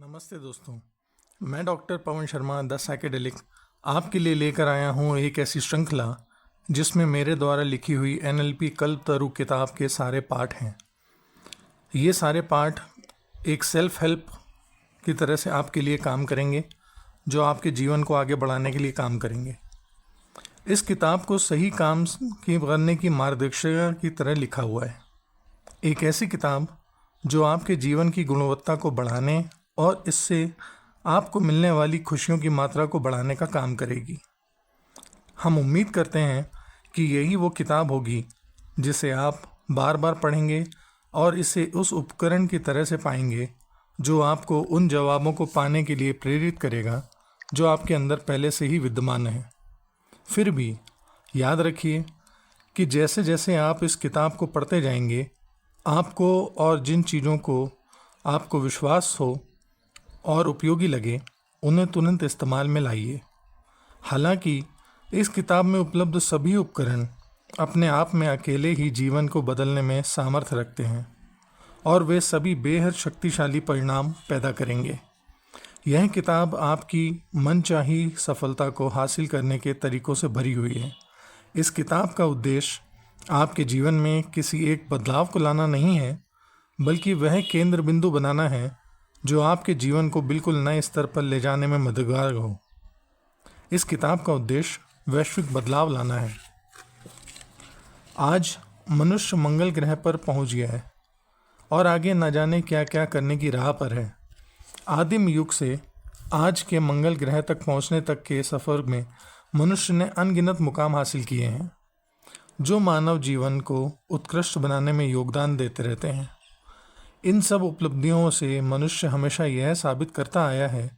नमस्ते दोस्तों, मैं doctor Pawan Sharma the psychedelic आपके लिए लेकर आया हूँ एक ऐसी श्रृंखला जिसमें मेरे द्वारा लिखी हुई NLP कल्पतरु किताब के सारे पाठ हैं। ये सारे पाठ एक सेल्फ हेल्प की तरह से आपके लिए काम करेंगे, जो आपके जीवन को आगे बढ़ाने के लिए काम करेंगे। इस किताब को सही काम करने की मार्गदर्शिका की तरह लिखा हुआ है। एक ऐसी किताब जो आपके जीवन की गुणवत्ता को बढ़ाने और इससे आपको मिलने वाली खुशियों की मात्रा को बढ़ाने का काम करेगी। हम उम्मीद करते हैं कि यही वो किताब होगी जिसे आप बार बार पढ़ेंगे और इसे उस उपकरण की तरह से पाएंगे जो आपको उन जवाबों को पाने के लिए प्रेरित करेगा जो आपके अंदर पहले से ही विद्यमान है। फिर भी याद रखिए कि जैसे जैसे आप इस किताब को पढ़ते जाएंगे, आपको और जिन चीज़ों को आपको विश्वास हो और उपयोगी लगे उन्हें तुरंत इस्तेमाल में लाइए। हालांकि इस किताब में उपलब्ध सभी उपकरण अपने आप में अकेले ही जीवन को बदलने में सामर्थ्य रखते हैं और वे सभी बेहद शक्तिशाली परिणाम पैदा करेंगे। यह किताब आपकी मनचाही सफलता को हासिल करने के तरीकों से भरी हुई है। इस किताब का उद्देश्य आपके जीवन में किसी एक बदलाव को लाना नहीं है, बल्कि वह केंद्र बिंदु बनाना है जो आपके जीवन को बिल्कुल नए स्तर पर ले जाने में मददगार हो। इस किताब का उद्देश्य वैश्विक बदलाव लाना है। आज मनुष्य मंगल ग्रह पर पहुंच गया है और आगे न जाने क्या क्या करने की राह पर है। आदिम युग से आज के मंगल ग्रह तक पहुंचने तक के सफ़र में मनुष्य ने अनगिनत मुकाम हासिल किए हैं, जो मानव जीवन को उत्कृष्ट बनाने में योगदान देते रहते हैं। इन सब उपलब्धियों से मनुष्य हमेशा यह साबित करता आया है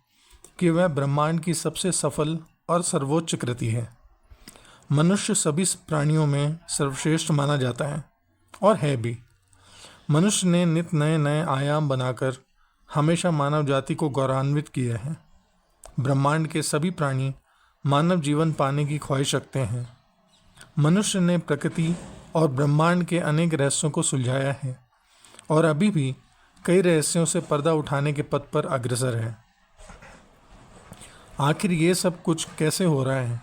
कि वह ब्रह्मांड की सबसे सफल और सर्वोच्च कृति है। मनुष्य सभी प्राणियों में सर्वश्रेष्ठ माना जाता है और है भी। मनुष्य ने नित नए नए आयाम बनाकर हमेशा मानव जाति को गौरवान्वित किया है। ब्रह्मांड के सभी प्राणी मानव जीवन पाने की ख्वाहिश रखते हैं। मनुष्य ने प्रकृति और ब्रह्मांड के अनेक रहस्यों को सुलझाया है और अभी भी कई रहस्यों से पर्दा उठाने के पथ पर अग्रसर है। आखिर ये सब कुछ कैसे हो रहा है?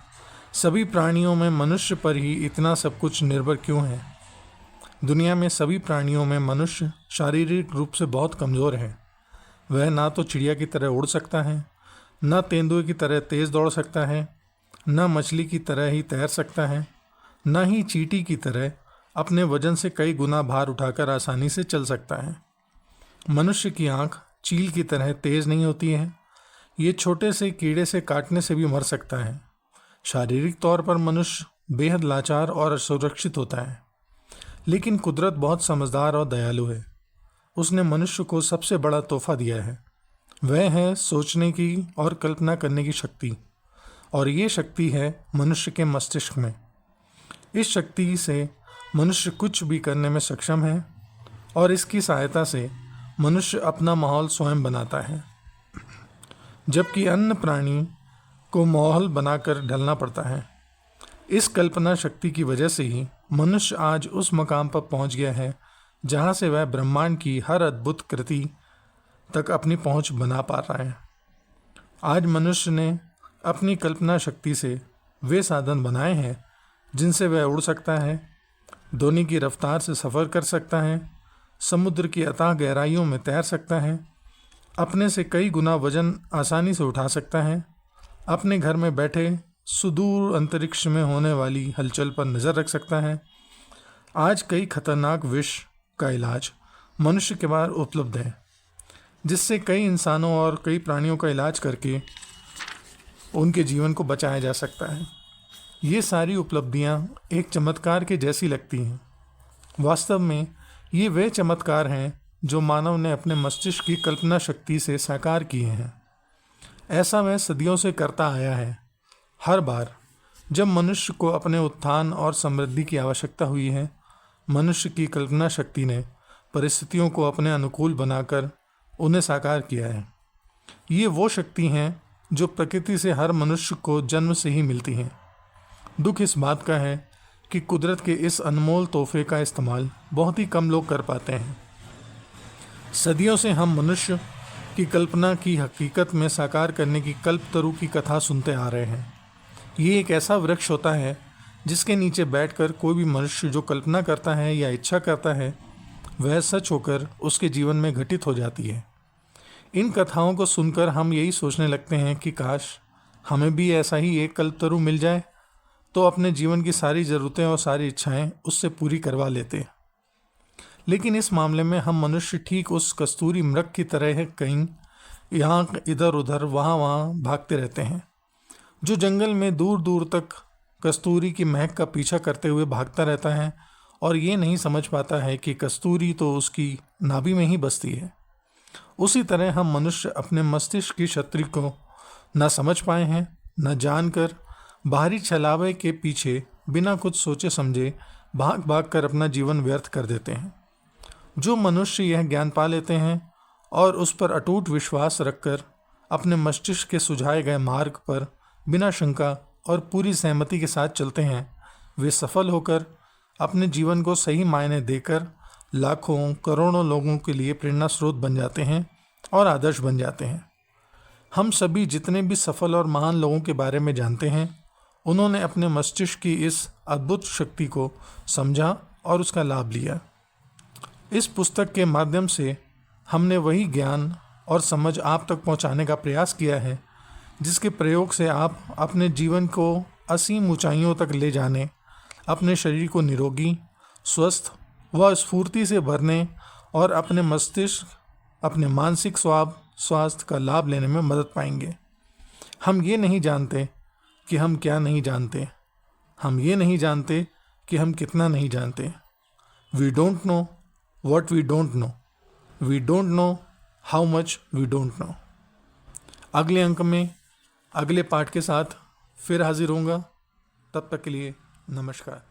सभी प्राणियों में मनुष्य पर ही इतना सब कुछ निर्भर क्यों है? दुनिया में सभी प्राणियों में मनुष्य शारीरिक रूप से बहुत कमज़ोर है। वह ना तो चिड़िया की तरह उड़ सकता है, न तेंदुए की तरह तेज़ दौड़ सकता है, न मछली की तरह ही तैर सकता है, न ही चींटी की तरह अपने वजन से कई गुना भार उठाकर आसानी से चल सकता है। मनुष्य की आँख चील की तरह तेज़ नहीं होती है। ये छोटे से कीड़े से काटने से भी मर सकता है। शारीरिक तौर पर मनुष्य बेहद लाचार और असुरक्षित होता है, लेकिन कुदरत बहुत समझदार और दयालु है। उसने मनुष्य को सबसे बड़ा तोहफा दिया है। वह है सोचने की और कल्पना करने की शक्ति, और ये शक्ति है मनुष्य के मस्तिष्क में। इस शक्ति से मनुष्य कुछ भी करने में सक्षम है और इसकी सहायता से मनुष्य अपना माहौल स्वयं बनाता है, जबकि अन्य प्राणी को माहौल बनाकर ढलना पड़ता है। इस कल्पना शक्ति की वजह से ही मनुष्य आज उस मकाम पर पहुंच गया है जहां से वह ब्रह्मांड की हर अद्भुत कृति तक अपनी पहुंच बना पा रहा है। आज मनुष्य ने अपनी कल्पना शक्ति से वे साधन बनाए हैं जिनसे वह उड़ सकता है, ध्वनि की रफ्तार से सफ़र कर सकता है, समुद्र की अथाह गहराइयों में तैर सकता है, अपने से कई गुना वजन आसानी से उठा सकता है, अपने घर में बैठे सुदूर अंतरिक्ष में होने वाली हलचल पर नज़र रख सकता है। आज कई खतरनाक विष का इलाज मनुष्य के बाहर उपलब्ध है, जिससे कई इंसानों और कई प्राणियों का इलाज करके उनके जीवन को बचाया जा सकता है। ये सारी उपलब्धियां एक चमत्कार के जैसी लगती हैं। वास्तव में ये वे चमत्कार हैं जो मानव ने अपने मस्तिष्क की कल्पना शक्ति से साकार किए हैं। ऐसा वह सदियों से करता आया है। हर बार जब मनुष्य को अपने उत्थान और समृद्धि की आवश्यकता हुई है, मनुष्य की कल्पना शक्ति ने परिस्थितियों को अपने अनुकूल बनाकर उन्हें साकार किया है। ये वो शक्ति हैं जो प्रकृति से हर मनुष्य को जन्म से ही मिलती हैं। दुख इस बात का है कि कुदरत के इस अनमोल तोहफे का इस्तेमाल बहुत ही कम लोग कर पाते हैं। सदियों से हम मनुष्य कि कल्पना की हकीकत में साकार करने की कल्पतरु की कथा सुनते आ रहे हैं। ये एक ऐसा वृक्ष होता है जिसके नीचे बैठकर कोई भी मनुष्य जो कल्पना करता है या इच्छा करता है वह सच होकर उसके जीवन में घटित हो जाती है। इन कथाओं को सुनकर हम यही सोचने लगते हैं कि काश हमें भी ऐसा ही एक कल्पतरु मिल जाए तो अपने जीवन की सारी ज़रूरतें और सारी इच्छाएं उससे पूरी करवा लेते। लेकिन इस मामले में हम मनुष्य ठीक उस कस्तूरी मृग की तरह है, कहीं यहाँ इधर उधर वहाँ वहाँ भागते रहते हैं, जो जंगल में दूर दूर तक कस्तूरी की महक का पीछा करते हुए भागता रहता है और ये नहीं समझ पाता है कि कस्तूरी तो उसकी नाभि में ही बसती है। उसी तरह हम मनुष्य अपने मस्तिष्क की शक्ति को न समझ पाए हैं, न जानकर बाहरी छलावे के पीछे बिना कुछ सोचे समझे भाग भाग कर अपना जीवन व्यर्थ कर देते हैं। जो मनुष्य यह ज्ञान पा लेते हैं और उस पर अटूट विश्वास रखकर अपने मस्तिष्क के सुझाए गए मार्ग पर बिना शंका और पूरी सहमति के साथ चलते हैं, वे सफल होकर अपने जीवन को सही मायने देकर लाखों करोड़ों लोगों के लिए प्रेरणा स्रोत बन जाते हैं और आदर्श बन जाते हैं। हम सभी जितने भी सफल और महान लोगों के बारे में जानते हैं, उन्होंने अपने मस्तिष्क की इस अद्भुत शक्ति को समझा और उसका लाभ लिया। इस पुस्तक के माध्यम से हमने वही ज्ञान और समझ आप तक पहुंचाने का प्रयास किया है जिसके प्रयोग से आप अपने जीवन को असीम ऊंचाइयों तक ले जाने, अपने शरीर को निरोगी, स्वस्थ व स्फूर्ति से भरने और अपने मस्तिष्क, अपने मानसिक स्वास्थ्य का लाभ लेने में मदद पाएंगे। हम ये नहीं जानते कि हम क्या नहीं जानते, हम ये नहीं जानते कि हम कितना नहीं जानते। We don't know what we don't know. We don't know how much we don't know. अगले अंक में अगले पाठ के साथ फिर हाजिर होऊंगा। तब तक के लिए नमस्कार।